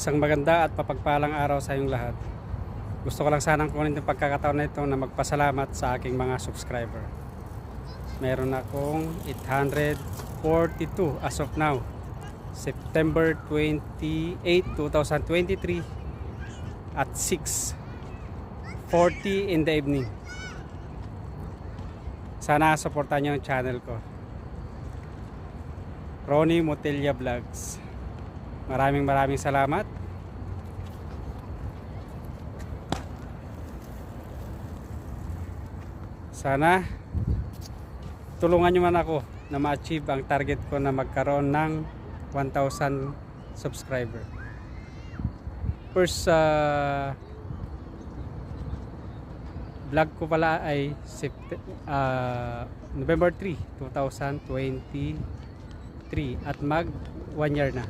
Isang maganda at mapagpalang araw sa inyong lahat. Gusto ko lang sanang kunin yung pagkakataon na ito na magpasalamat sa aking mga subscriber. Meron akong 842 as of now. September 28, 2023 at 6:40 in the evening. Sana supportan nyo ang channel ko, Ronnie Motilla Vlogs. Maraming salamat. Sana tulungan nyo man ako na ma-achieve ang target ko na magkaroon ng 1,000 subscriber. First vlog ko pala ay November 3, 2023 at mag 1 year na.